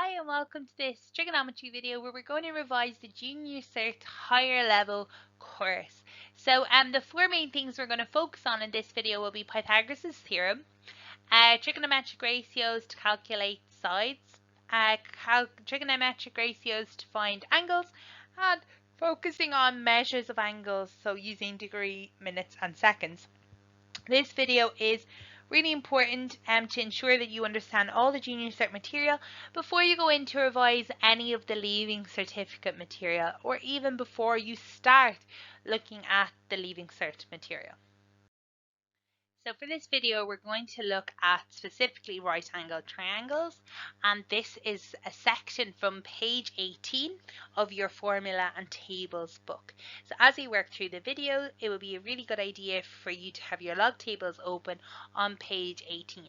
Hi and welcome to this trigonometry video where we're going to revise the Junior Cert Higher Level course. So the four main things we're going to focus on in this video will be Pythagoras Theorem, trigonometric ratios to calculate sides, trigonometric ratios to find angles, and focusing on measures of angles, so using degree, minutes and seconds. This video is really important to ensure that you understand all the Junior Cert material before you go in to revise any of the Leaving Certificate material, or even before you start looking at the Leaving Cert material. So for this video, we're going to look at specifically right angle triangles, and this is a section from page 18 of your formula and tables book. So as we work through the video, it will be a really good idea for you to have your log tables open on page 18.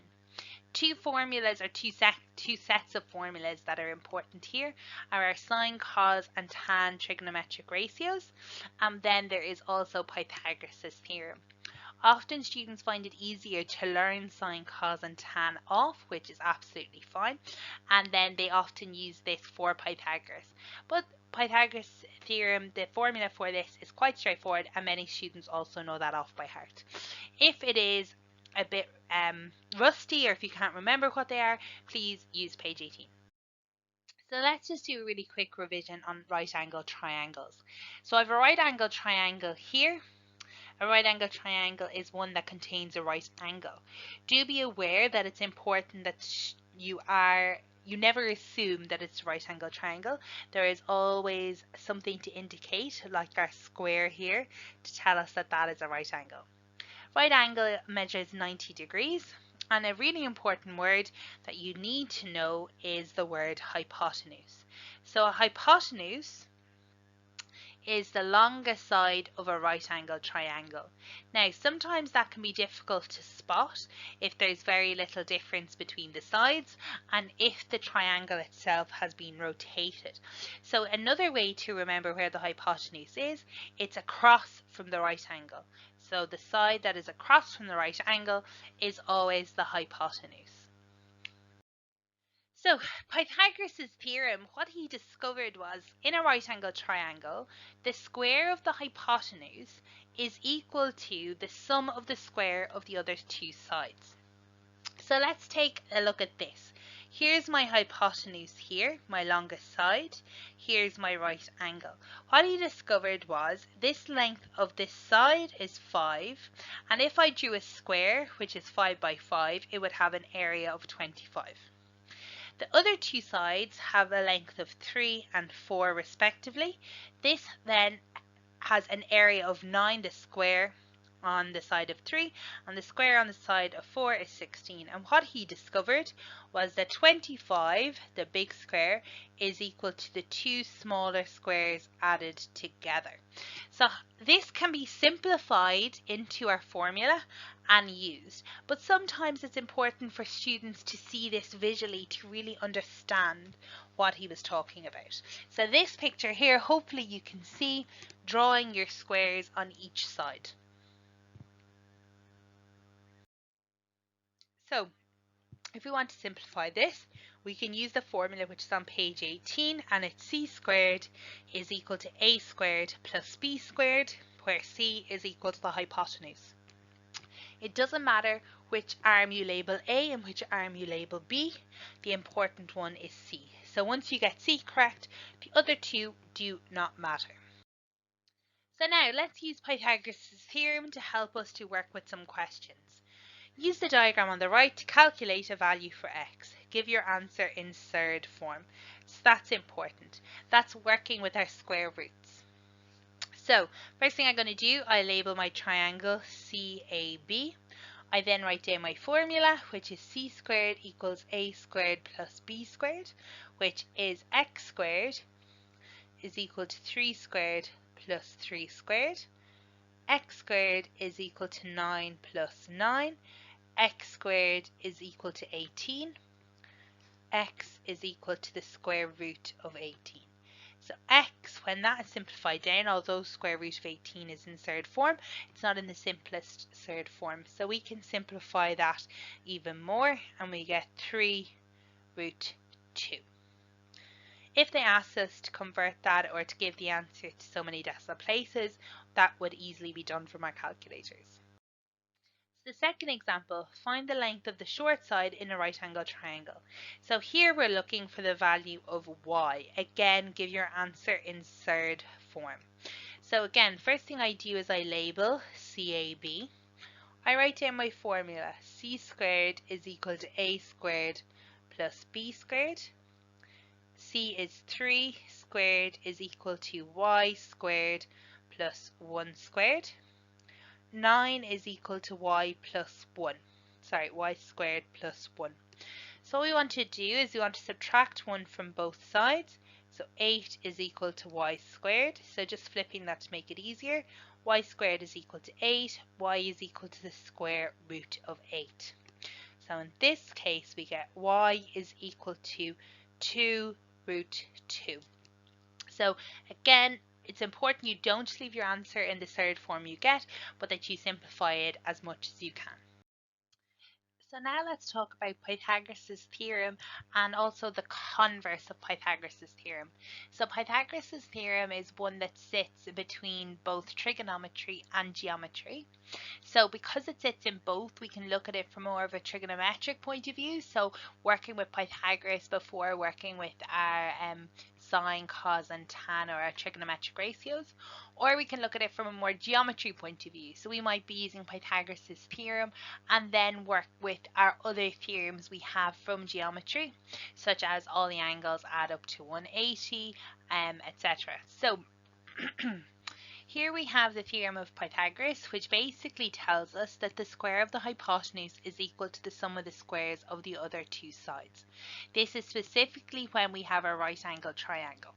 Two formulas or two sets of formulas that are important here are our sine, cos and tan trigonometric ratios, and then there is also Pythagoras theorem. Often students find it easier to learn sine, cos and tan off, which is absolutely fine, and then they often use this for Pythagoras. But Pythagoras theorem, the formula for this is quite straightforward, and many students also know that off by heart. If it is a bit rusty, or if you can't remember what they are, please use page 18. So let's just do a really quick revision on right angle triangles. So I have a right angle triangle here. A right angle triangle is one that contains a right angle. Do be aware that it's important that you never assume that it's a right angle triangle. There is always something to indicate, like our square here, to tell us that that is a right angle. Right angle measures 90 degrees, and a really important word that you need to know is the word hypotenuse. So a hypotenuse is the longest side of a right angle triangle. Now sometimes that can be difficult to spot if there's very little difference between the sides and if the triangle itself has been rotated. So another way to remember where the hypotenuse is, it's across from the right angle. So the side that is across from the right angle is always the hypotenuse. So Pythagoras' theorem, what he discovered was in a right angle triangle, the square of the hypotenuse is equal to the sum of the square of the other two sides. So let's take a look at this. Here's my hypotenuse here, my longest side. Here's my right angle. What he discovered was this length of this side is 5, and if I drew a square, which is 5 by 5, it would have an area of 25. The other two sides have a length of 3 and 4 respectively. This then has an area of 9, the square on the side of 3, and the square on the side of 4 is 16. And what he discovered was that 25, the big square, is equal to the two smaller squares added together. So this can be simplified into our formula and used, but sometimes it's important for students to see this visually to really understand what he was talking about. So this picture here, hopefully you can see drawing your squares on each side. So if we want to simplify this, we can use the formula which is on page 18, and it's c squared is equal to a squared plus b squared, where c is equal to the hypotenuse. It doesn't matter which arm you label A and which arm you label B, the important one is C. So once you get C correct, the other two do not matter. So now let's use Pythagoras' theorem to help us to work with some questions. Use the diagram on the right to calculate a value for x. Give your answer in third form. So that's important. That's working with our square roots. So first thing I'm going to do, I label my triangle CAB. I then write down my formula, which is c squared equals a squared plus b squared, which is x squared is equal to 3 squared plus 3 squared. X squared is equal to 9 plus 9. X squared is equal to 18. X is equal to the square root of 18. So x, when that is simplified down, although square root of 18 is in third form, it's not in the simplest third form. So we can simplify that even more, and we get 3 root 2. if they asked us to convert that or to give the answer to so many decimal places, that would easily be done from our calculators. The second example, find the length of the short side in a right angle triangle. So here we're looking for the value of y. Again, give your answer in third form. So again, first thing I do is I label CAB. I write down my formula. C squared is equal to A squared plus B squared. C is 3 squared is equal to y squared plus 1 squared. 9 is equal to y plus 1. Sorry, y squared plus 1. So what we want to do is we want to subtract 1 from both sides. So 8 is equal to y squared. So just flipping that to make it easier. Y squared is equal to 8. Y is equal to the square root of 8. So in this case we get y is equal to 2 root 2. So again, it's important you don't leave your answer in the third form you get, but that you simplify it as much as you can. So now let's talk about Pythagoras' theorem and also the converse of Pythagoras' theorem. So Pythagoras' theorem is one that sits between both trigonometry and geometry. So because it sits in both, we can look at it from more of a trigonometric point of view. So working with Pythagoras before working with our sine, cos and tan, or our trigonometric ratios. Or we can look at it from a more geometry point of view. So we might be using Pythagoras' theorem and then work with our other theorems we have from geometry, such as all the angles add up to 180, etc. So here we have the theorem of Pythagoras, which basically tells us that the square of the hypotenuse is equal to the sum of the squares of the other two sides. This is specifically when we have a right angle triangle.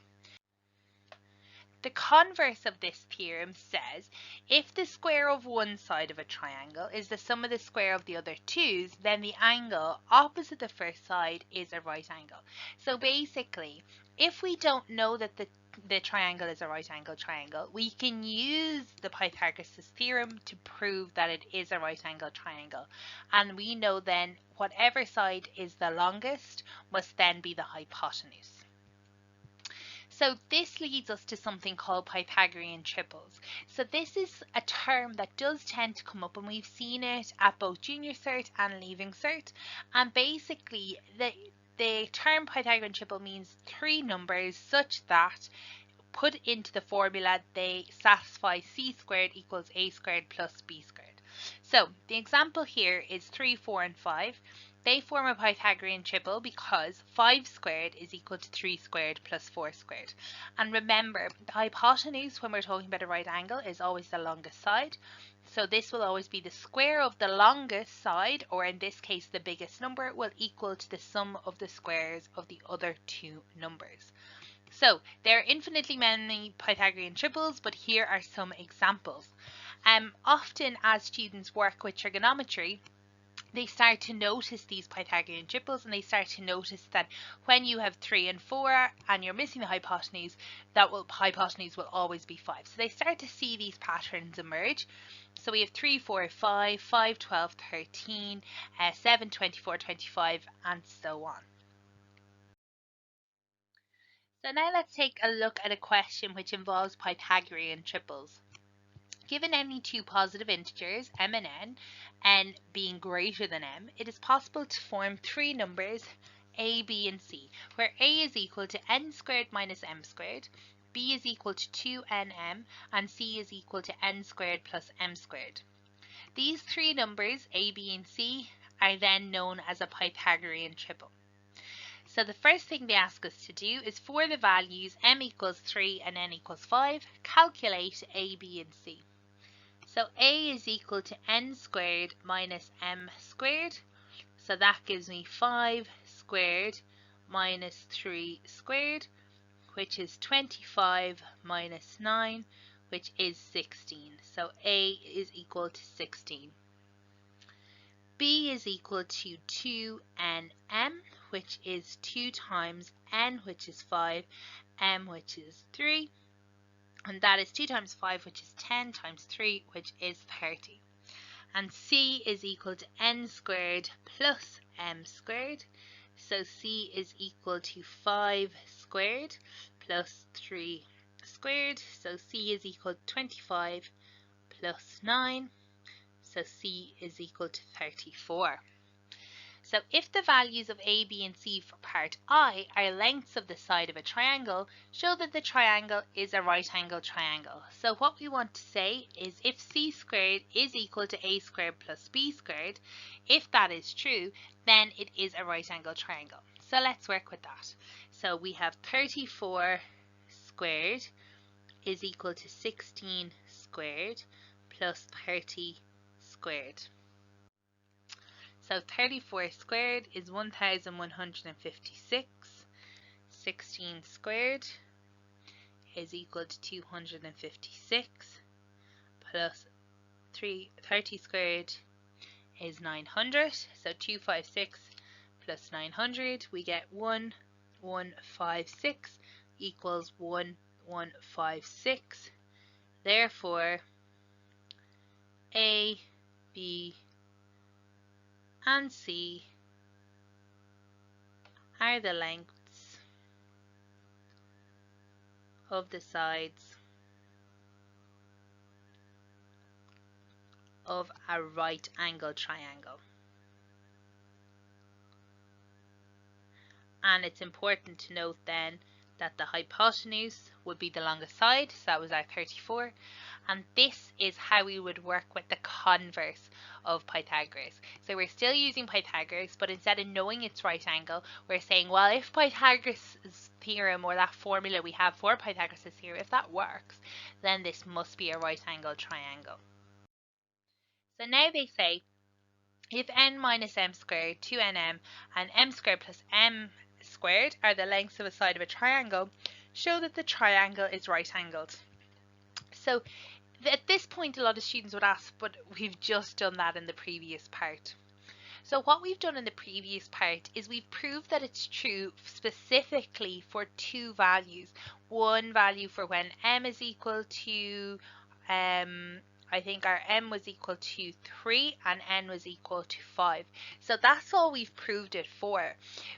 The converse of this theorem says if the square of one side of a triangle is the sum of the square of the other twos, then the angle opposite the first side is a right angle. So basically, if we don't know that the triangle is a right angle triangle, we can use the Pythagoras theorem to prove that it is a right angle triangle. And we know then whatever side is the longest must then be the hypotenuse. So this leads us to something called Pythagorean triples. So this is a term that does tend to come up, and we've seen it at both junior cert and leaving cert. And basically the term Pythagorean triple means three numbers such that put into the formula they satisfy c squared equals a squared plus b squared. So the example here is 3, 4 and 5. They form a Pythagorean triple because 5 squared is equal to 3 squared plus 4 squared. And remember, the hypotenuse when we're talking about a right angle is always the longest side. So this will always be the square of the longest side, or in this case the biggest number, will equal to the sum of the squares of the other two numbers. So there are infinitely many Pythagorean triples, but here are some examples. Often as students work with trigonometry, they start to notice these Pythagorean triples, and they start to notice that when you have 3 and 4 and you're missing the hypotenuse, hypotenuse will always be 5. So they start to see these patterns emerge. So we have 3, 4, 5, 5, 12, 13, 7, 24, 25, and so on. So now let's take a look at a question which involves Pythagorean triples. Given any two positive integers, m and n being greater than m, it is possible to form three numbers, a, b and c, where a is equal to n squared minus m squared, b is equal to 2nm, and c is equal to n squared plus m squared. These three numbers, a, b and c, are then known as a Pythagorean triple. So the first thing they ask us to do is for the values m equals 3 and n equals 5, calculate a, b and c. So a is equal to n squared minus m squared. So that gives me 5 squared minus 3 squared, which is 25 minus 9, which is 16. So a is equal to 16. B is equal to 2nm, which is 2 times n, which is 5, m, which is 3. And that is 2 times 5, which is 10, times 3, which is 30. And c is equal to n squared plus m squared. So c is equal to 5 squared plus 3 squared. So c is equal to 25 plus 9. So c is equal to 34. So if the values of a, b, and c for part I are lengths of the side of a triangle, show that the triangle is a right-angled triangle. So what we want to say is if c squared is equal to a squared plus b squared, if that is true, then it is a right-angled triangle. So let's work with that. So we have 34 squared is equal to 16 squared plus 30 squared. So 34 squared is 1156. 16 squared is equal to 256 plus 30 squared is 900. So 256 plus 900, we get 1156 equals 1156. Therefore, A, B, and C are the lengths of the sides of a right angle triangle. And it's important to note then that the hypotenuse would be the longest side, so that was our 34. And this is how we would work with the converse of Pythagoras. So we're still using Pythagoras, but instead of knowing its right angle, we're saying, well, if Pythagoras' theorem, or that formula we have for Pythagoras' theorem, if that works, then this must be a right angle triangle. So now they say, if n minus m squared, 2nm, and m squared plus m squared are the lengths of a side of a triangle, show that the triangle is right-angled. So at this point, a lot of students would ask, but we've just done that in the previous part. So what we've done in the previous part is we've proved that it's true specifically for two values. One value for when m is equal to, I think our m was equal to 3 and n was equal to 5. So that's all we've proved it for.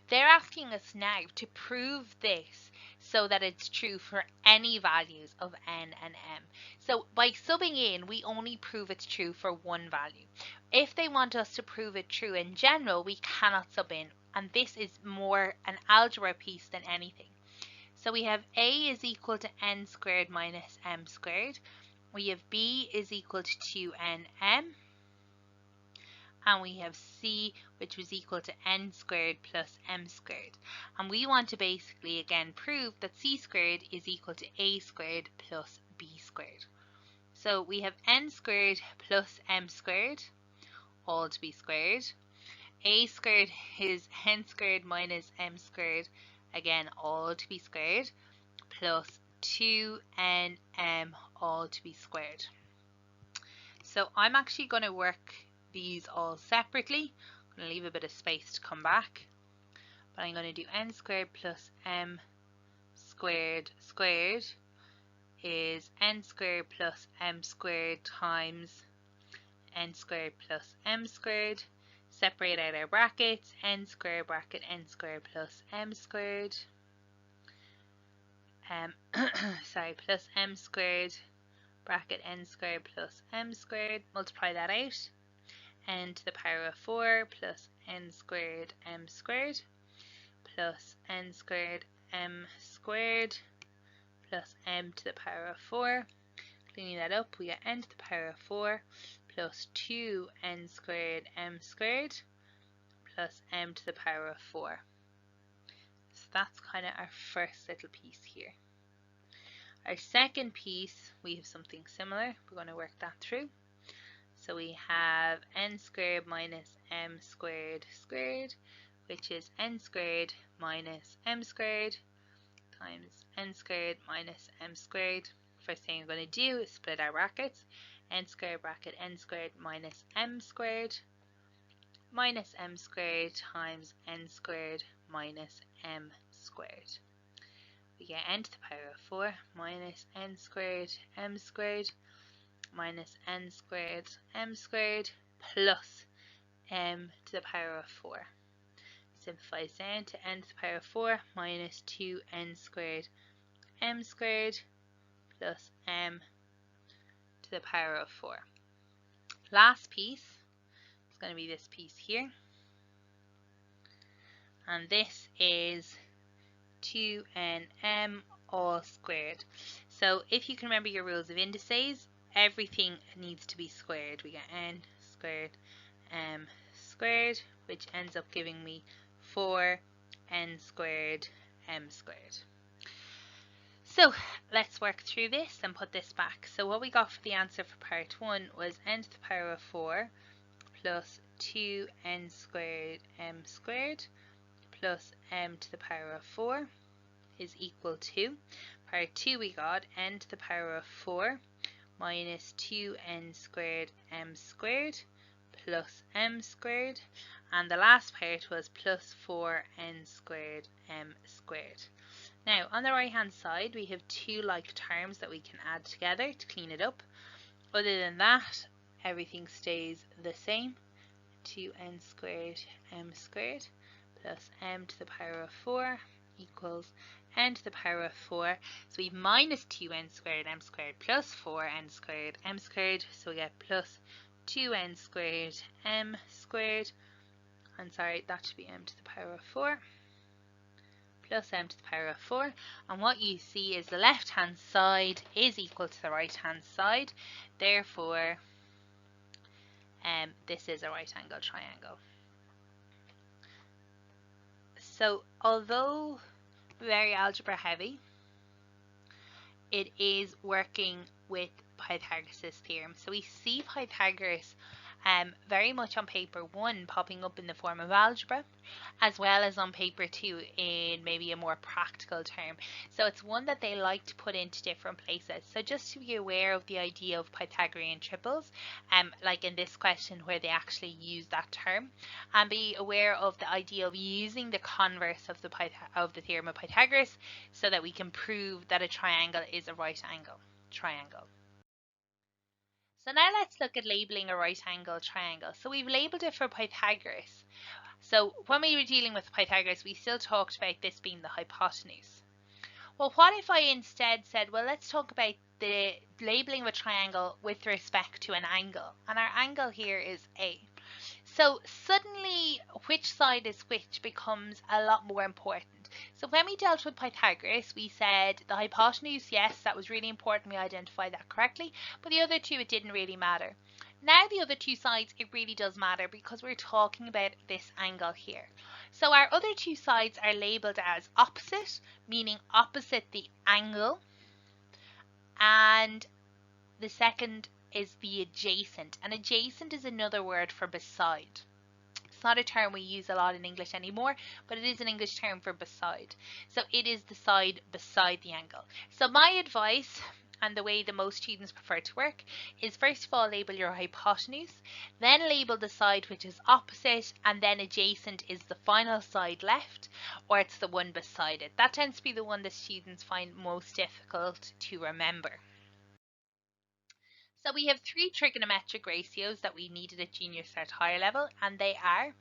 They're asking us now to prove this so that it's true for any values of n and m. So by subbing in, we only prove it's true for one value. If they want us to prove it true in general, we cannot sub in, and this is more an algebra piece than anything. So we have a is equal to n squared minus m squared. We have b is equal to 2nm. And we have c, which was equal to n squared plus m squared. And we want to basically, again, prove that c squared is equal to a squared plus b squared. So we have n squared plus m squared, all to be squared. A squared is n squared minus m squared, again, all to be squared, plus 2nm, all to be squared. So I'm actually going to work these all separately. I'm going to leave a bit of space to come back. But I'm going to do n squared plus m squared squared is n squared plus m squared times n squared plus m squared. Separate out our brackets, n squared bracket n squared plus m squared. Plus m squared bracket n squared plus m squared. Multiply that out. N to the power of 4 plus n squared m squared plus n squared m squared plus m to the power of 4. Cleaning that up, we get n to the power of 4 plus 2n squared m squared plus m to the power of 4. So that's kind of our first little piece here. Our second piece, we have something similar. We're going to work that through. So we have n squared minus m squared squared, which is n squared minus m squared times n squared minus m squared. First thing we're going to do is split our brackets. N squared bracket n squared minus m squared times n squared minus m squared. We get n to the power of 4 minus n squared m squared minus n squared m squared plus m to the power of 4. simplifies down to n to the power of 4 minus 2n squared m squared plus m to the power of 4. Last piece is going to be this piece here. And this is 2nm all squared. So if you can remember your rules of indices, everything needs to be squared. We get n squared m squared, which ends up giving me 4n squared m squared. So let's work through this and put this back. So what we got for the answer for part 1 was n to the power of 4 plus 2n squared m squared plus m to the power of 4 is equal to, part 2 we got n to the power of 4 minus 2n squared m squared plus m squared, and the last part was plus 4n squared m squared. Now on the right hand side we have two like terms that we can add together to clean it up. Other than that, everything stays the same. 2n squared m squared plus m to the power of 4 equals n to the power of 4. So we have minus 2n squared m squared plus 4n squared m squared. So we get plus 2n squared m squared. And sorry, that should be m to the power of 4 plus m to the power of 4. And what you see is the left hand side is equal to the right hand side. Therefore, this is a right angle triangle. So although very algebra heavy, it is working with Pythagoras theorem. So we see Pythagoras very much on paper 1 popping up in the form of algebra, as well as on paper 2 in maybe a more practical term. So it's one that they like to put into different places. So just to be aware of the idea of Pythagorean triples, like in this question where they actually use that term, and be aware of the idea of using the converse of the theorem of Pythagoras so that we can prove that a triangle is a right angle triangle. So now let's look at labeling a right angle triangle. So we've labeled it for Pythagoras. So when we were dealing with Pythagoras, we still talked about this being the hypotenuse. Well, what if I instead said, well, let's talk about the labeling of a triangle with respect to an angle. And our angle here is A. So suddenly which side is which becomes a lot more important. So when we dealt with Pythagoras, we said the hypotenuse, yes, that was really important. We identified that correctly. But the other two, it didn't really matter. Now the other two sides, it really does matter because we're talking about this angle here. So our other two sides are labelled as opposite, meaning opposite the angle. And the second is the adjacent. And adjacent is another word for beside. It's not a term we use a lot in English anymore, but it is an English term for beside. So it is the side beside the angle. So my advice, and the way that most students prefer to work, is first of all label your hypotenuse, then label the side which is opposite, and then adjacent is the final side left, or it's the one beside it. That tends to be the one that students find most difficult to remember. So we have 3 trigonometric ratios that we needed at junior cert higher level, and they are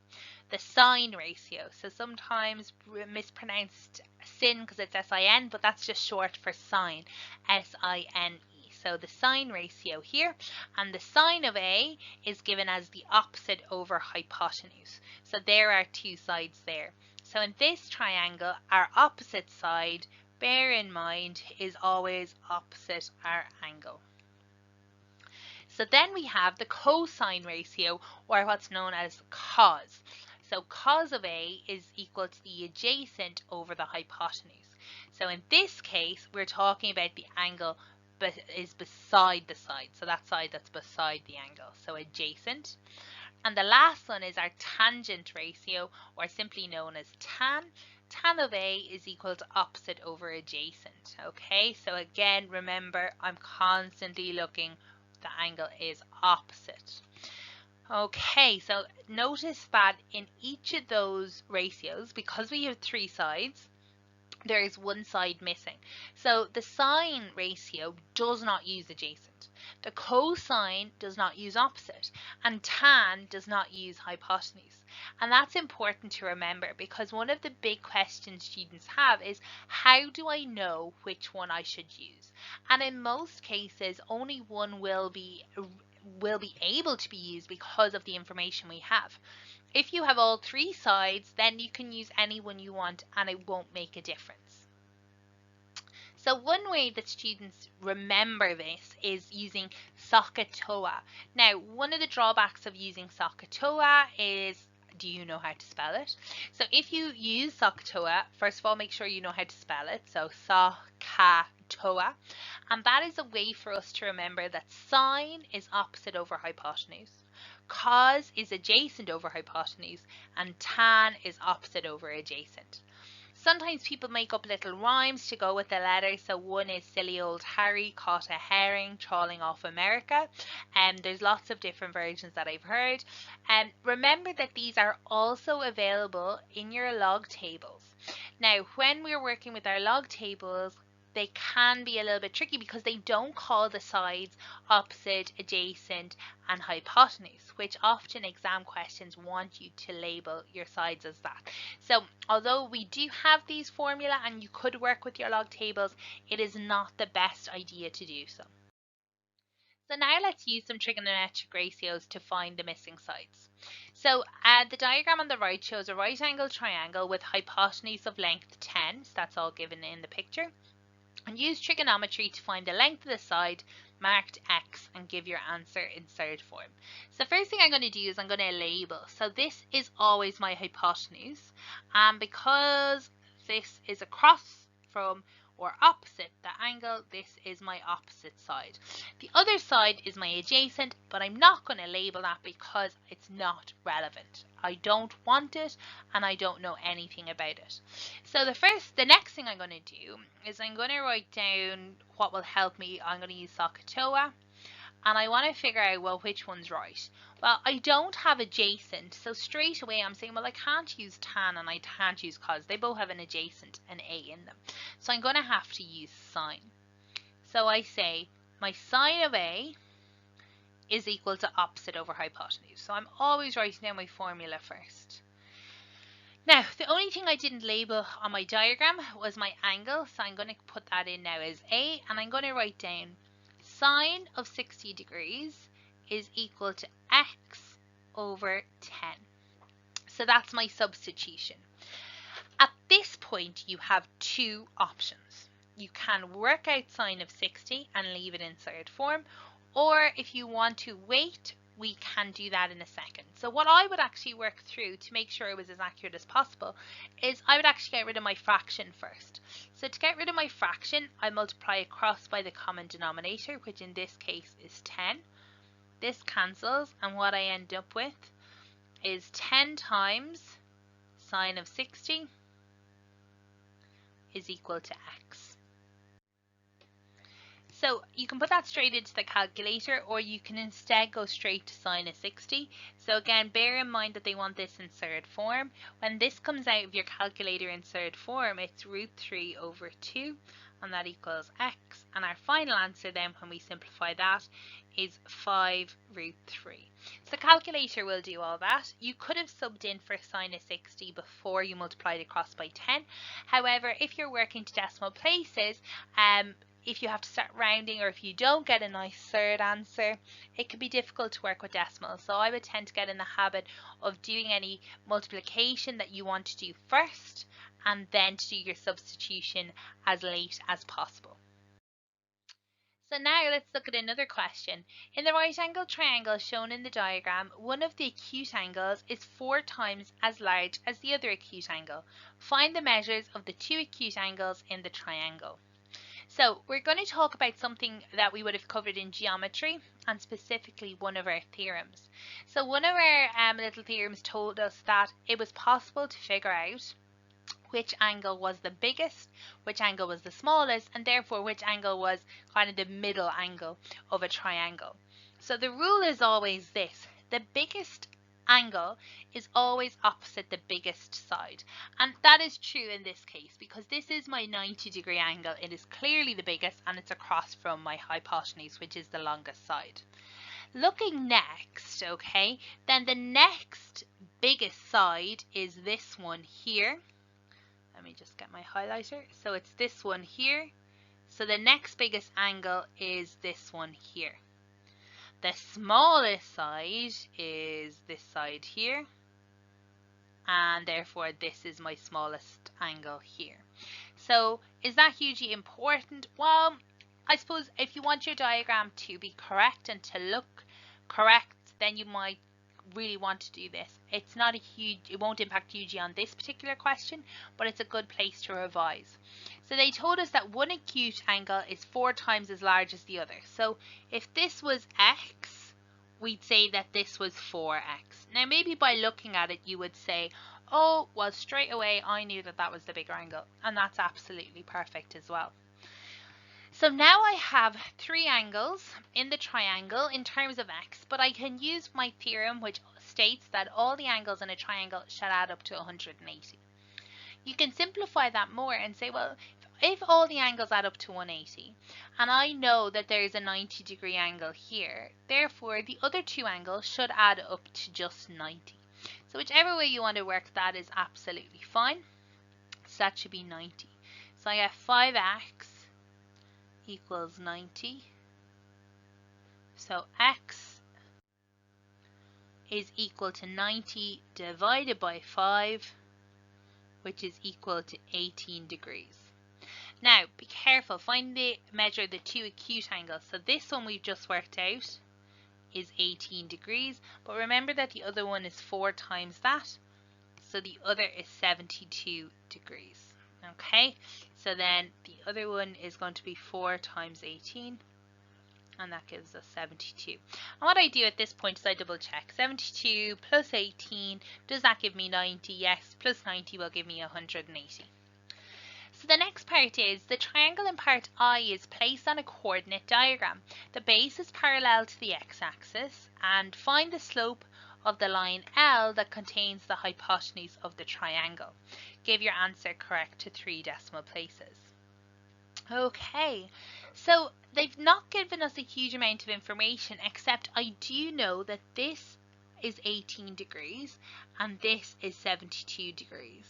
the sine ratio. So sometimes mispronounced sin because it's S-I-N, but that's just short for sine, S-I-N-E. So the sine ratio here, and the sine of A is given as the opposite over hypotenuse. So there are two sides there. So in this triangle, our opposite side, bear in mind, is always opposite our angle. So then we have the cosine ratio, or what's known as cos. So cos of A is equal to the adjacent over the hypotenuse. So in this case, we're talking about the angle but is beside the side. So that side that's beside the angle. So adjacent. And the last one is our tangent ratio, or simply known as tan. Tan of A is equal to opposite over adjacent. Okay, so again, remember, I'm constantly looking. The angle is opposite. Okay, so notice that in each of those ratios, because we have 3 sides, there is one side missing. So the sine ratio does not use adjacent. The cosine does not use opposite, and tan does not use hypotenuse. And that's important to remember, because one of the big questions students have is, how do I know which one I should use? And in most cases, only one will be able to be used because of the information we have. If you have all three sides, then you can use any one you want and it won't make a difference. So one way that students remember this is using SOHCAHTOA. Now, one of the drawbacks of using SOHCAHTOA is, do you know how to spell it? So if you use SOHCAHTOA, first of all, make sure you know how to spell it. So SOHCAHTOA. And that is a way for us to remember that sine is opposite over hypotenuse, cos is adjacent over hypotenuse, and tan is opposite over adjacent. Sometimes people make up little rhymes to go with the letters. So one is silly old Harry caught a herring trawling off America. There's lots of different versions that I've heard. Remember that these are also available in your log tables. Now, when we're working with our log tables, they can be a little bit tricky because they don't call the sides opposite, adjacent, and hypotenuse, which often exam questions want you to label your sides as that. So although we do have these formula and you could work with your log tables, it is not the best idea to do so. So now let's use some trigonometric ratios to find the missing sides. So the diagram on the right shows a right angle triangle with hypotenuse of length 10, so that's all given in the picture. And use trigonometry to find the length of the side marked X and give your answer in third form. So the first thing I'm going to do is I'm going to label. So this is always my hypotenuse, and because this is across from or opposite the angle, this is my opposite side. The other side is my adjacent, but I'm not going to label that because it's not relevant. I don't want it and I don't know anything about it. So the next thing I'm going to do is I'm going to write down what will help me. I'm going to use SOHCAHTOA, and I want to figure out, well, which one's right. Well, I don't have adjacent, so straight away I'm saying, well, I can't use tan and I can't use cos. They both have an adjacent, an A in them. So I'm going to have to use sine. So I say my sine of A is equal to opposite over hypotenuse. So I'm always writing down my formula first. Now, the only thing I didn't label on my diagram was my angle, so I'm going to put that in now as A, and I'm going to write down sine of 60 degrees is equal to X over 10. So that's my substitution. At this point, you have two options. You can work out sine of 60 and leave it in third form, or if you want to wait, we can do that in a second. So what I would actually work through to make sure it was as accurate as possible is I would actually get rid of my fraction first. So to get rid of my fraction, I multiply across by the common denominator, which in this case is 10. This cancels, and what I end up with is 10 times sine of 60 is equal to X. So you can put that straight into the calculator, or you can instead go straight to sine of 60. So again, bear in mind that they want this in third form. When this comes out of your calculator in third form, it's root 3 over 2, and that equals X. And our final answer then, when we simplify that, is 5 root 3. So the calculator will do all that. You could have subbed in for sine of 60 before you multiplied across by 10. However, if you're working to decimal places, if you have to start rounding, or if you don't get a nice third answer, it can be difficult to work with decimals. So I would tend to get in the habit of doing any multiplication that you want to do first, and then to do your substitution as late as possible. So now let's look at another question. In the right angle triangle shown in the diagram, one of the acute angles is 4 times as large as the other acute angle. Find the measures of the two acute angles in the triangle. So we're going to talk about something that we would have covered in geometry, and specifically one of our theorems. So one of our little theorems told us that it was possible to figure out which angle was the biggest, which angle was the smallest, and therefore which angle was kind of the middle angle of a triangle. So the rule is always this: the biggest angle is always opposite the biggest side. And that is true in this case because this is my 90-degree angle. It is clearly the biggest and it's across from my hypotenuse, which is the longest side. Looking next, okay, then the next biggest side is this one here. Let me just get my highlighter. So it's this one here. So the next biggest angle is this one here. The smallest side is this side here, and therefore this is my smallest angle here. So is that hugely important? Well, I suppose if you want your diagram to be correct and to look correct, then you might really want to do this. It's not a huge, it won't impact hugely on this particular question, but it's a good place to revise. So they told us that one acute angle is 4 times as large as the other. So if this was x, we'd say that this was 4x. Now maybe by looking at it you would say, oh, well straight away I knew that that was the bigger angle, and that's absolutely perfect as well. So now I have 3 angles in the triangle in terms of x, but I can use my theorem which states that all the angles in a triangle shall add up to 180. You can simplify that more and say, well, if all the angles add up to 180, and I know that there is a 90-degree angle here, therefore the other 2 angles should add up to just 90. So whichever way you want to work that is absolutely fine. So that should be 90. So I have 5x equals 90. So x is equal to 90 divided by 5, which is equal to 18 degrees. Now, be careful, measure the 2 acute angles. So this one we've just worked out is 18 degrees, but remember that the other one is 4 times that, so the other is 72 degrees. Okay, so then the other one is going to be 4 times 18, and that gives us 72. And what I do at this point is I double check. 72 plus 18, does that give me 90? Yes, plus 90 will give me 180. So the next part is the triangle in part I is placed on a coordinate diagram. The base is parallel to the x-axis, and find the slope of the line L that contains the hypotenuse of the triangle. Give your answer correct to 3 decimal places. Okay, so they've not given us a huge amount of information, except I do know that this is 18 degrees and this is 72 degrees.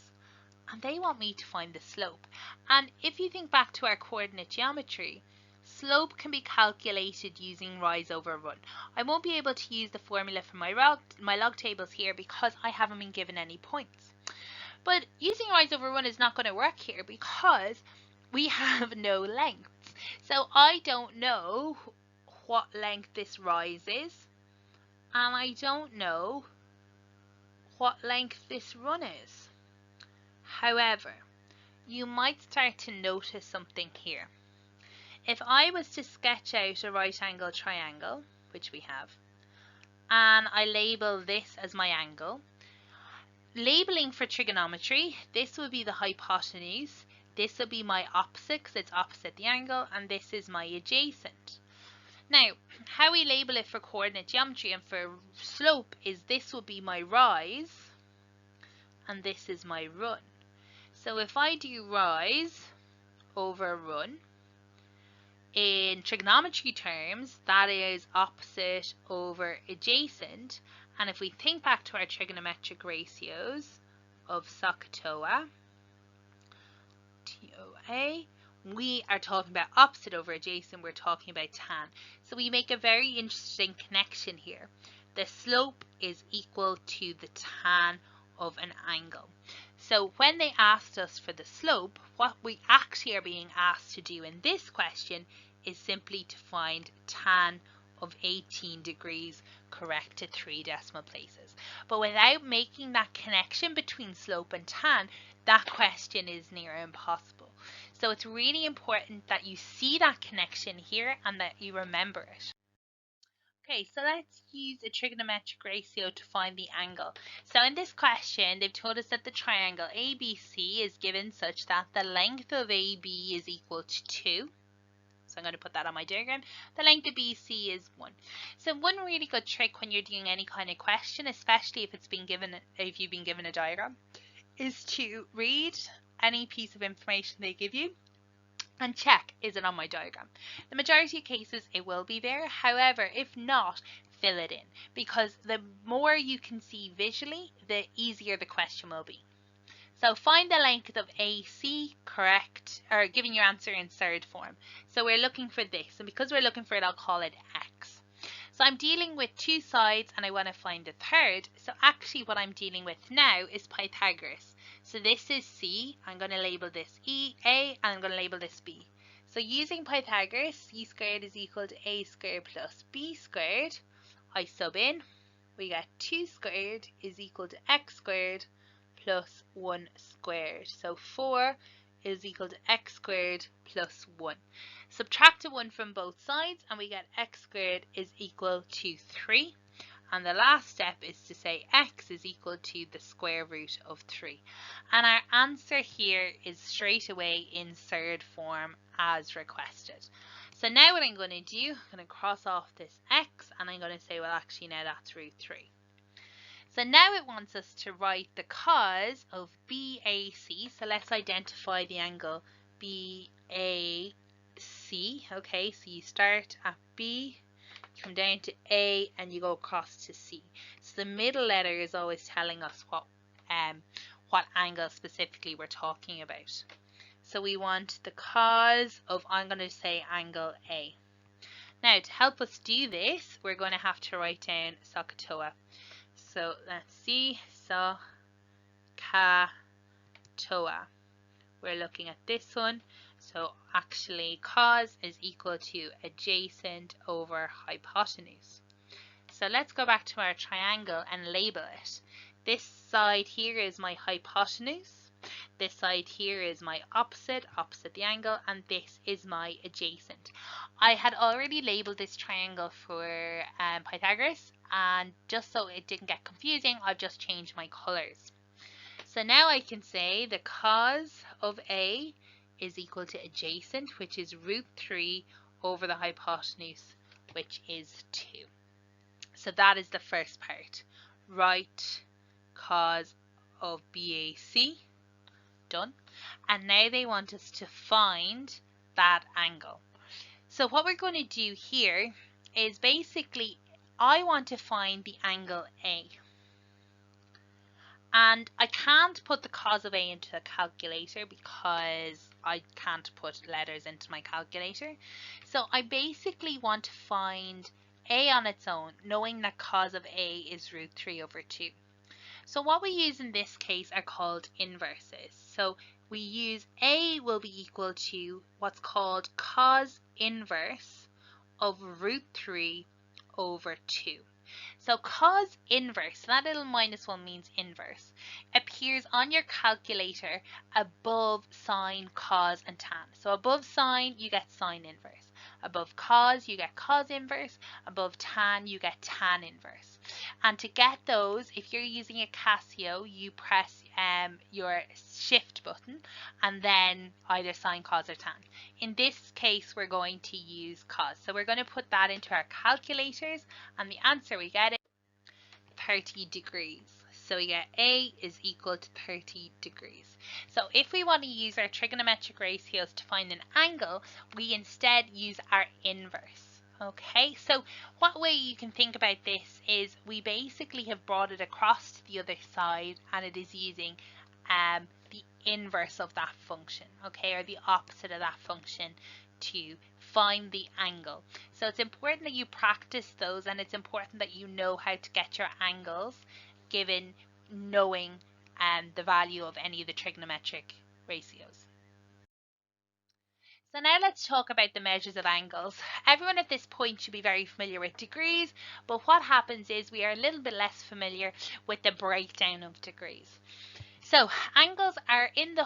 And they want me to find the slope. And if you think back to our coordinate geometry, slope can be calculated using rise over run. I won't be able to use the formula for my log tables here because I haven't been given any points. But using rise over run is not going to work here because we have no lengths. So I don't know what length this rise is, and I don't know what length this run is. However, you might start to notice something here. If I was to sketch out a right angle triangle, which we have, and I label this as my angle, labeling for trigonometry, this would be the hypotenuse, this would be my opposite because it's opposite the angle, and this is my adjacent. Now, how we label it for coordinate geometry and for slope is this would be my rise, and this is my run. So if I do rise over run, in trigonometry terms, that is opposite over adjacent. And if we think back to our trigonometric ratios of SOHCAHTOA, TOA, we are talking about opposite over adjacent, we're talking about tan. So we make a very interesting connection here. The slope is equal to the tan of an angle. So when they asked us for the slope, what we actually are being asked to do in this question is simply to find tan of 18 degrees correct to 3 decimal places. But without making that connection between slope and tan, that question is near impossible. So it's really important that you see that connection here and that you remember it. Okay, so let's use a trigonometric ratio to find the angle. So in this question, they've told us that the triangle ABC is given such that the length of AB is equal to 2. So I'm going to put that on my diagram. The length of BC is 1. So one really good trick when you're doing any kind of question, especially if you've been given a diagram, is to read any piece of information they give you and check, is it on my diagram? The majority of cases it will be there. However, if not, fill it in, because the more you can see visually, the easier the question will be. So find the length of AC, correct, or giving your answer in third form. So we're looking for this, and because we're looking for it, I'll call it X. So I'm dealing with two sides and I want to find the third. So actually what I'm dealing with now is Pythagoras. So this is C, I'm going to label this A, and I'm going to label this B. So using Pythagoras, C squared is equal to A squared plus B squared. I sub in, we get 2 squared is equal to X squared plus 1 squared. So 4 is equal to X squared plus 1. Subtract a 1 from both sides and we get X squared is equal to 3. And the last step is to say X is equal to the square root of 3. And our answer here is straight away in third form as requested. So now what I'm going to do, I'm going to cross off this X and I'm going to say, well, actually now that's root 3. So now it wants us to write the cos of BAC. So let's identify the angle BAC. Okay, so you start at B, come down to A, and you go across to C. So the middle letter is always telling us what angle specifically we're talking about. So we want the cos of, I'm going to say angle A. Now to help us do this, we're going to have to write down SOHCAHTOA. So let's see, SOHCAHTOA. We're looking at this one. So actually cos is equal to adjacent over hypotenuse. So let's go back to our triangle and label it. This side here is my hypotenuse. This side here is my opposite the angle, and this is my adjacent. I had already labeled this triangle for Pythagoras, and just so it didn't get confusing, I've just changed my colors. So now I can say the cos of A is equal to adjacent, which is root 3 over the hypotenuse, which is 2. So that is the first part. Write cos of BAC. Done. And now they want us to find that angle. So what we're going to do here is basically I want to find the angle A. And I can't put the cos of A into a calculator because I can't put letters into my calculator. So I basically want to find A on its own, knowing that cos of A is root 3 over 2. So what we use in this case are called inverses. So we use A will be equal to what's called cos inverse of root 3 over 2. So cos inverse, that little -1 means inverse, appears on your calculator above sine, cos and tan. So above sine you get sine inverse. Above cos you get cos inverse. Above tan you get tan inverse. And to get those, if you're using a Casio, you press your shift button and then either sine, cos or tan. In this case we're going to use cos. So we're going to put that into our calculators and the answer we get is 30 degrees. So we get A is equal to 30 degrees. So if we want to use our trigonometric ratios to find an angle, we instead use our inverse. Okay, so what way you can think about this is we basically have brought it across to the other side and it is using the inverse of that function, okay, or the opposite of that function to find the angle. So it's important that you practice those and it's important that you know how to get your angles given knowing the value of any of the trigonometric ratios. So now let's talk about the measures of angles. Everyone at this point should be very familiar with degrees, but what happens is we are a little bit less familiar with the breakdown of degrees. So angles are in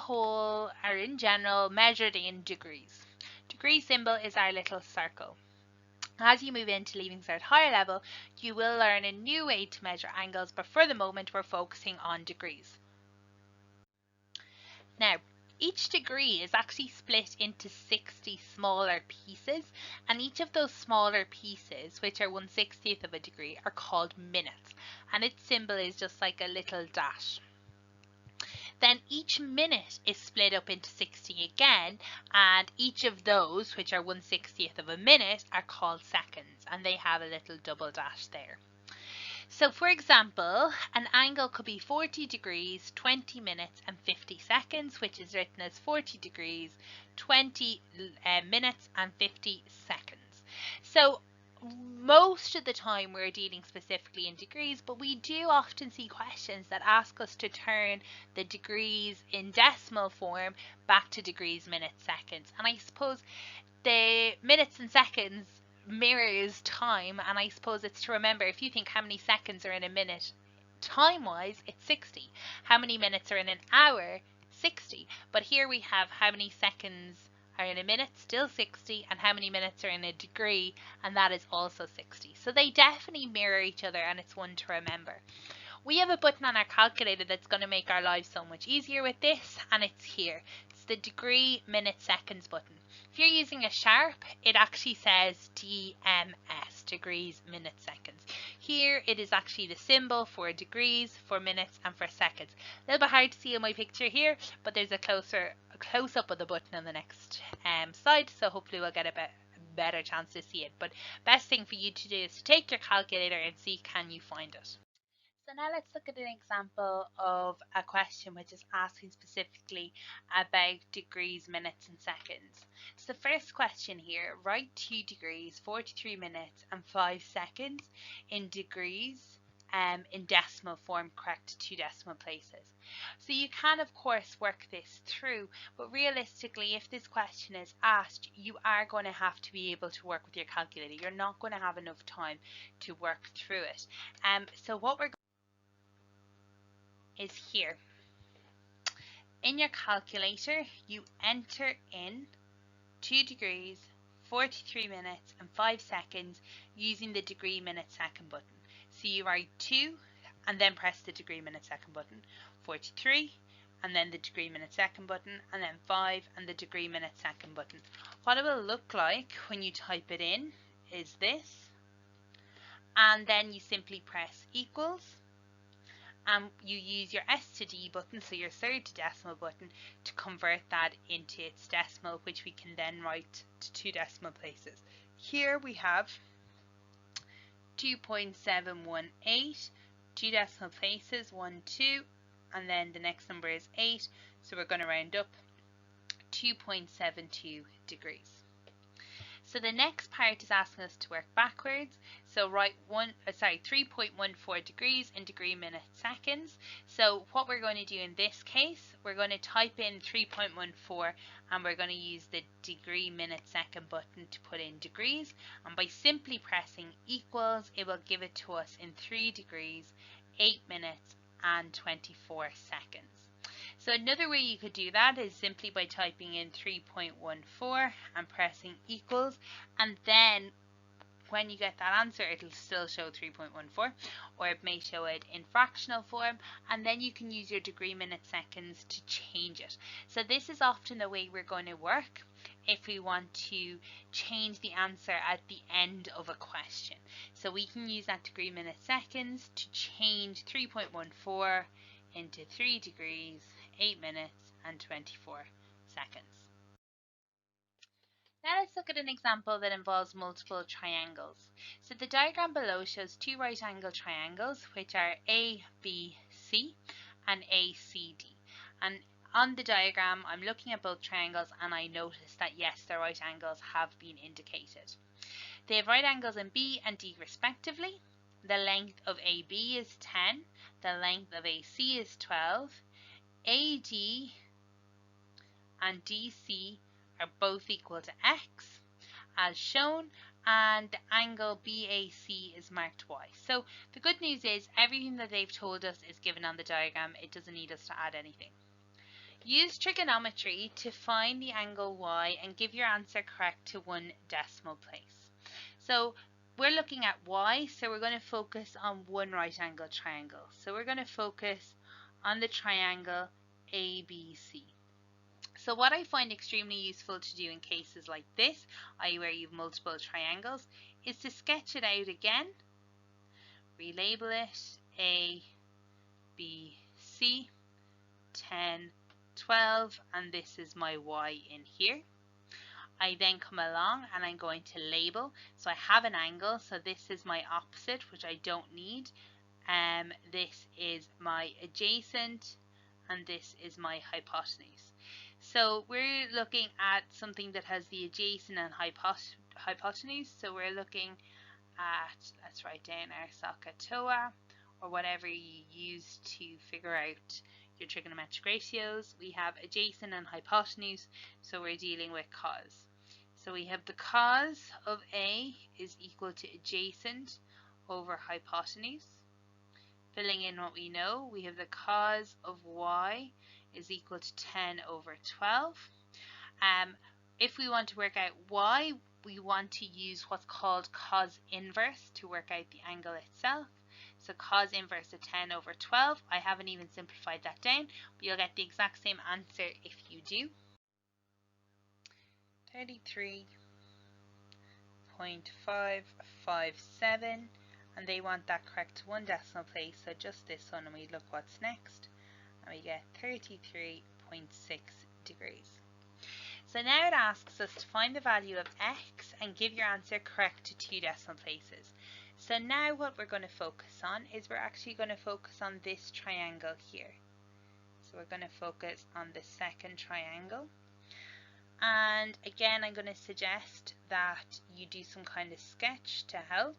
general measured in degrees. Degree symbol is our little circle. As you move into Leaving Cert higher level, you will learn a new way to measure angles, but for the moment we're focusing on degrees. Now, Each degree is actually split into 60 smaller pieces, and each of those smaller pieces, which are 1/60th of a degree, are called minutes, and its symbol is just like a little dash. Then each minute is split up into 60 again, and each of those, which are 1/60th of a minute, are called seconds, and they have a little double dash there. So for example, an angle could be 40 degrees, 20 minutes and 50 seconds, which is written as 40 degrees, 20 minutes and 50 seconds. So most of the time we're dealing specifically in degrees, but we do often see questions that ask us to turn the degrees in decimal form back to degrees, minutes, seconds. And I suppose the minutes and seconds mirrors time, and I suppose it's to remember, if you think how many seconds are in a minute time wise, it's 60. How many minutes are in an hour? 60. But here we have how many seconds are in a minute, still 60, and how many minutes are in a degree, and that is also 60. So they definitely mirror each other, and it's one to remember. We have a button on our calculator that's going to make our lives so much easier with this, and it's here. It's the degree, minutes, seconds button. If you're using a sharp, it actually says DMS, degrees, minutes, seconds. Here it is actually the symbol for degrees, for minutes, and for seconds. A little bit hard to see in my picture here, but there's a close-up of the button on the next slide, so hopefully we'll get a better chance to see it. But best thing for you to do is to take your calculator and see, can you find it. So now let's look at an example of a question which is asking specifically about degrees, minutes and seconds. So the first question here, write 2 degrees, 43 minutes and 5 seconds in degrees in decimal form, correct 2 decimal places. So you can of course work this through, but realistically if this question is asked, you are going to have to be able to work with your calculator. You're not going to have enough time to work through it. So what we're is here. In your calculator, you enter in 2 degrees, 43 minutes and 5 seconds using the degree, minute, second button. So you write 2 and then press the degree, minute, second button, 43 and then the degree, minute, second button, and then 5 and the degree, minute, second button. What it will look like when you type it in is this, and then you simply press equals, and you use your S to D button, so your third to decimal button, to convert that into its decimal, which we can then write to 2 decimal places. Here we have 2.718, 2 decimal places, 1, 2, and then the next number is 8, so we're going to round up 2.72 degrees. So the next part is asking us to work backwards. So write 3.14 degrees in degree, minute, seconds. So what we're going to do in this case, we're going to type in 3.14 and we're going to use the degree, minute, second button to put in degrees. And by simply pressing equals, it will give it to us in 3 degrees, 8 minutes and 24 seconds. So another way you could do that is simply by typing in 3.14 and pressing equals, and then when you get that answer it'll still show 3.14, or it may show it in fractional form, and then you can use your degree, minute, seconds to change it. So this is often the way we're going to work if we want to change the answer at the end of a question. So we can use that degree, minute, seconds to change 3.14 into 3 degrees, 8 minutes and 24 seconds. Now let's look at an example that involves multiple triangles. So the diagram below shows 2 right angle triangles, which are ABC and ACD. And on the diagram I'm looking at both triangles and I notice that yes, the right angles have been indicated. They have right angles in B and D respectively. The length of AB is 10, the length of AC is 12, AD and DC are both equal to X as shown, and the angle BAC is marked Y. So the good news is everything that they've told us is given on the diagram. It doesn't need us to add anything. Use trigonometry to find the angle Y and give your answer correct to 1 decimal place. So we're looking at Y, so we're going to focus on 1 right angle triangle. So we're going to focus on the triangle ABC. So what I find extremely useful to do in cases like this, i.e. where you've multiple triangles, is to sketch it out again, relabel it A, B, C, 10, 12, and this is my Y in here. I then come along and I'm going to label. So I have an angle, so this is my opposite, which I don't need. This is my adjacent, and this is my hypotenuse. So we're looking at something that has the adjacent and hypotenuse. So we're looking at, let's write down our SOHCAHTOA, or whatever you use to figure out your trigonometric ratios. We have adjacent and hypotenuse, so we're dealing with cos. So we have the cos of A is equal to adjacent over hypotenuse. Filling in what we know, we have the cos of Y is equal to 10 over 12. If we want to work out Y, we want to use what's called cos inverse to work out the angle itself. So cos inverse of 10 over 12, I haven't even simplified that down, but you'll get the exact same answer if you do. 33.557, and they want that correct to one decimal place, so just this one, and we look what's next, and we get 33.6 degrees. So now it asks us to find the value of x and give your answer correct to two decimal places. So now what we're going to focus on is we're actually going to focus on this triangle here. So we're going to focus on the second triangle. And again, I'm going to suggest that you do some kind of sketch to help.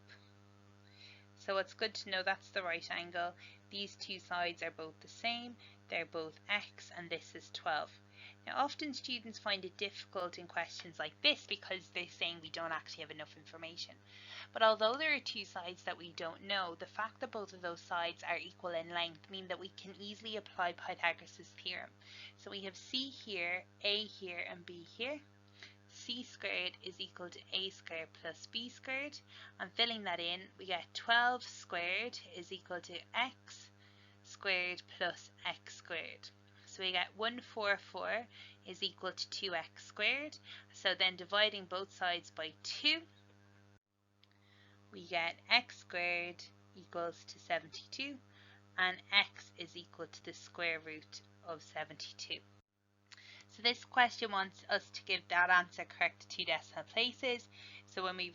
So it's good to know that's the right angle. These two sides are both the same. They're both x, and this is 12. Now, often students find it difficult in questions like this because they're saying we don't actually have enough information. But although there are two sides that we don't know, the fact that both of those sides are equal in length mean that we can easily apply Pythagoras Theorem. So we have C here, A here, and B here. C squared is equal to A squared plus B squared, and filling that in, we get 12 squared is equal to x squared plus x squared. So we get 144 is equal to 2x squared. So then dividing both sides by 2, we get x squared equals to 72, and x is equal to the square root of 72. So this question wants us to give that answer correct to two decimal places. So when we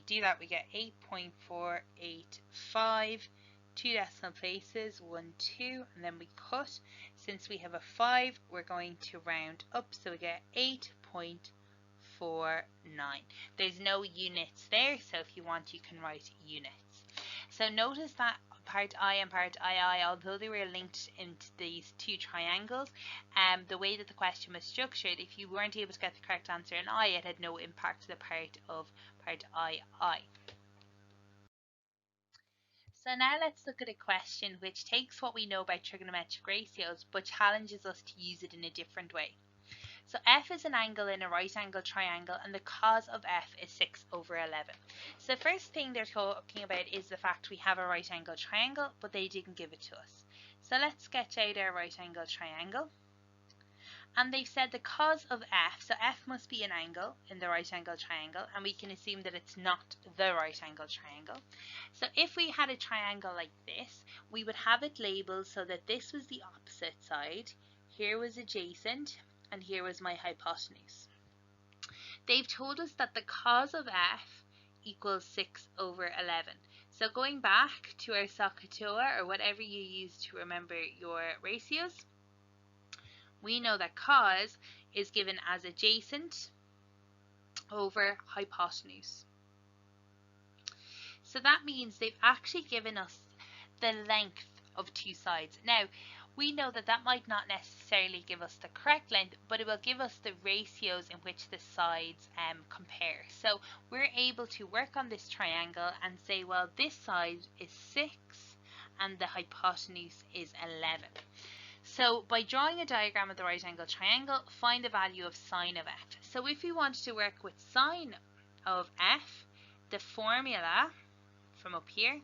do that, we get 8.485, two decimal places, 1, 2, and then we cut. Since we have a 5, we're going to round up, so we get 8.49. There's no units there, so if you want, you can write units. So notice that part I and part II, although they were linked into these two triangles, the way that the question was structured, if you weren't able to get the correct answer in I, it had no impact to the part of part II. So now let's look at a question which takes what we know about trigonometric ratios but challenges us to use it in a different way. So f is an angle in a right angle triangle, and the cos of f is 6 over 11. So the first thing they're talking about is the fact we have a right angle triangle, but they didn't give it to us. So let's sketch out our right angle triangle. And they've said the cos of f, so f must be an angle in the right angle triangle, and we can assume that it's not the right angle triangle. So if we had a triangle like this, we would have it labelled so that this was the opposite side, here was adjacent, and here was my hypotenuse. They've told us that the cos of f equals 6 over 11. So going back to our SOHCAHTOA, or whatever you use to remember your ratios, we know that cos is given as adjacent over hypotenuse. So that means they've actually given us the length of two sides. Now, we know that that might not necessarily give us the correct length, but it will give us the ratios in which the sides compare. So we're able to work on this triangle and say, well, this side is 6 and the hypotenuse is 11. So by drawing a diagram of the right angle triangle, find the value of sine of f. So if we want to work with sine of f, the formula from up here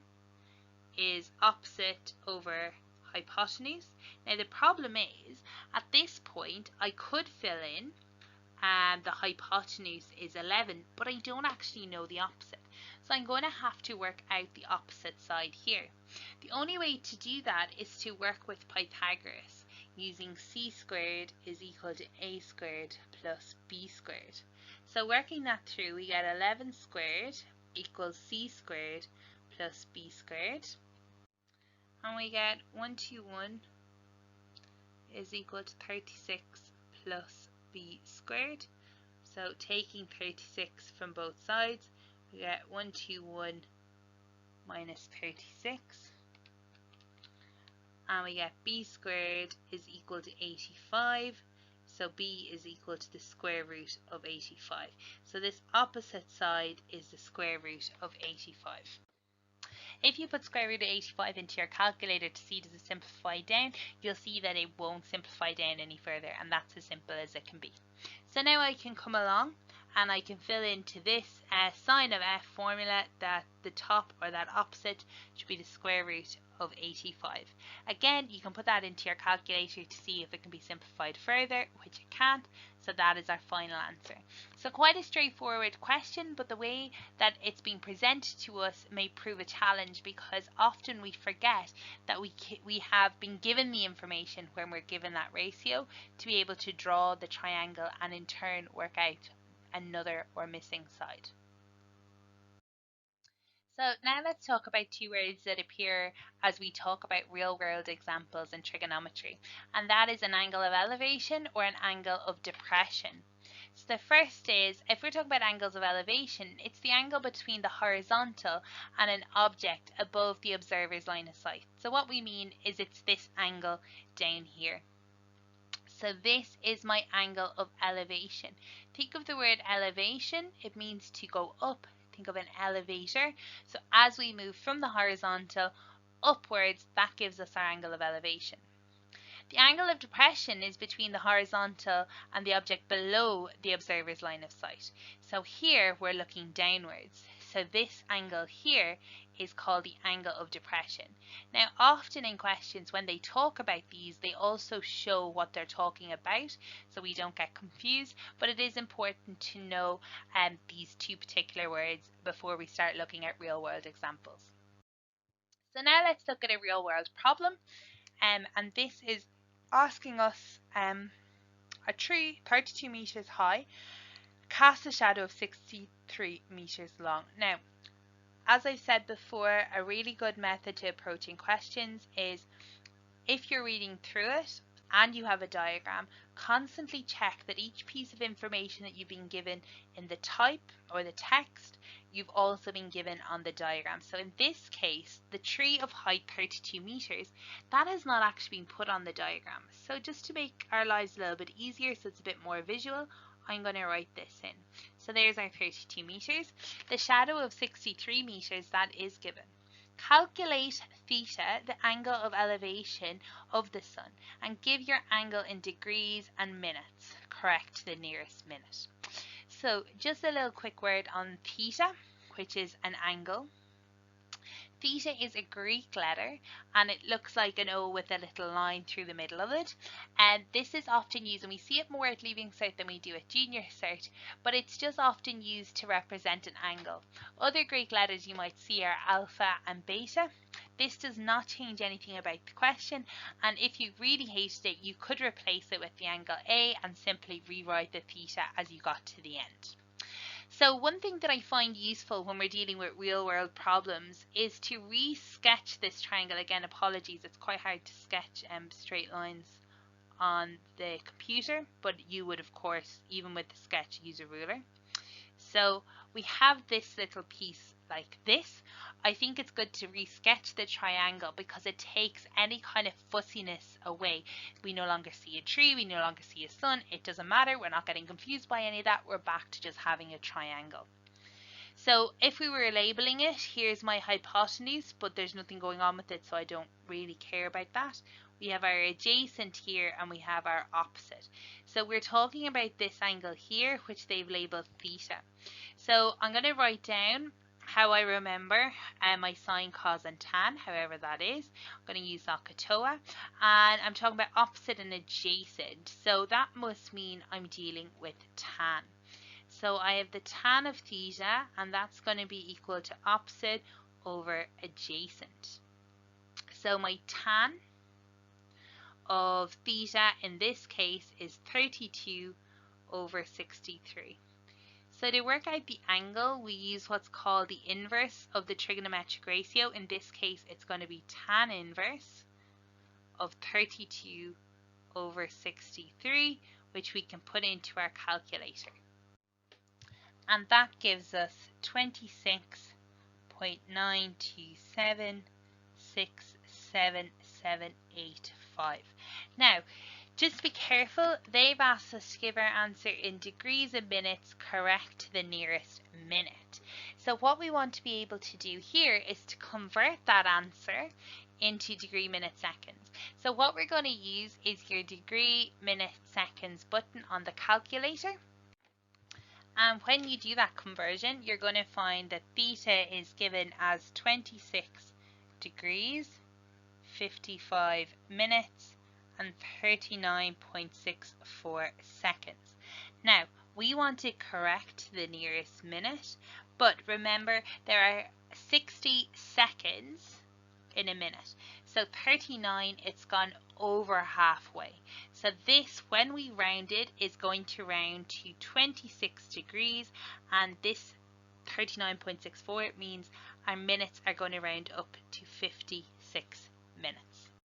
is opposite over hypotenuse. Now the problem is, at this point I could fill in the hypotenuse is 11, but I don't actually know the opposite. So I'm going to have to work out the opposite side here. The only way to do that is to work with Pythagoras using c squared is equal to a squared plus b squared. So working that through, we get 11 squared equals c squared plus b squared. And we get 121 is equal to 36 plus b squared. So taking 36 from both sides, we get 121 minus 36. And we get b squared is equal to 85. So b is equal to the square root of 85. So this opposite side is the square root of 85. If you put square root of 85 into your calculator to see does it simplify down, you'll see that it won't simplify down any further, and that's as simple as it can be. So now I can come along and I can fill into this sine of f formula that the top or that opposite should be the square root of 85. Again, you can put that into your calculator to see if it can be simplified further, which it can't, so that is our final answer. So quite a straightforward question, but the way that it's being presented to us may prove a challenge because often we forget that we have been given the information when we're given that ratio to be able to draw the triangle and in turn work out another or missing side. So now let's talk about two words that appear as we talk about real world examples in trigonometry, and that is an angle of elevation or an angle of depression. So the first is, if we're talking about angles of elevation, it's the angle between the horizontal and an object above the observer's line of sight. So what we mean is it's this angle down here. So this is my angle of elevation. Think of the word elevation, it means to go up. Think of an elevator. So as we move from the horizontal upwards, that gives us our angle of elevation. The angle of depression is between the horizontal and the object below the observer's line of sight. So here we're looking downwards. So this angle here is called the angle of depression. Now often in questions when they talk about these, they also show what they're talking about so we don't get confused, but it is important to know these two particular words before we start looking at real world examples. So now let's look at a real world problem, and this is asking us a tree 32 meters high casts a shadow of 63 meters long. Now, as I said before, a really good method to approaching questions is if you're reading through it and you have a diagram, constantly check that each piece of information that you've been given in the type or the text, you've also been given on the diagram. So in this case, the tree of height 32 meters, that has not actually been put on the diagram. So just to make our lives a little bit easier, so it's a bit more visual, I'm going to write this in. So there's our 32 meters. The shadow of 63 meters, that is given. Calculate theta, the angle of elevation of the sun, and give your angle in degrees and minutes. Correct the nearest minute. So just a little quick word on theta, which is an angle. Theta is a Greek letter and it looks like an O with a little line through the middle of it, and this is often used, and we see it more at Leaving Cert than we do at Junior Cert, but it's just often used to represent an angle. Other Greek letters you might see are alpha and beta. This does not change anything about the question, and if you really hated it, you could replace it with the angle A and simply rewrite the theta as you got to the end. So one thing that I find useful when we're dealing with real world problems is to re-sketch this triangle. Again, apologies, it's quite hard to sketch straight lines on the computer, but you would of course, even with the sketch, use a ruler. So we have this little piece like this. I think it's good to re-sketch the triangle because it takes any kind of fussiness away. We no longer see a tree, we no longer see a sun, it doesn't matter, we're not getting confused by any of that, we're back to just having a triangle. So if we were labeling it, here's my hypotenuse, but there's nothing going on with it, so I don't really care about that. We have our adjacent here and we have our opposite. So we're talking about this angle here, which they've labeled theta. So I'm going to write down how I remember my sine, cos and tan, however that is. I'm going to use SOHCAHTOA, and I'm talking about opposite and adjacent, so that must mean I'm dealing with tan. So I have the tan of theta, and that's going to be equal to opposite over adjacent. So my tan of theta in this case is 32 over 63. So to work out the angle, we use what's called the inverse of the trigonometric ratio. In this case, it's going to be tan inverse of 32 over 63, which we can put into our calculator. And that gives us 26.927677885. Now, just be careful, they've asked us to give our answer in degrees and minutes correct to the nearest minute. So what we want to be able to do here is to convert that answer into degree, minute, seconds. So what we're going to use is your degree, minute, seconds button on the calculator. And when you do that conversion, you're going to find that theta is given as 26 degrees, 55 minutes, and 39.64 seconds. Now, we want to correct the nearest minute, but remember there are 60 seconds in a minute. So 39, it's gone over halfway. So this, when we round it, is going to round to 26 degrees, and this 39.64 means our minutes are going to round up to 56 minutes.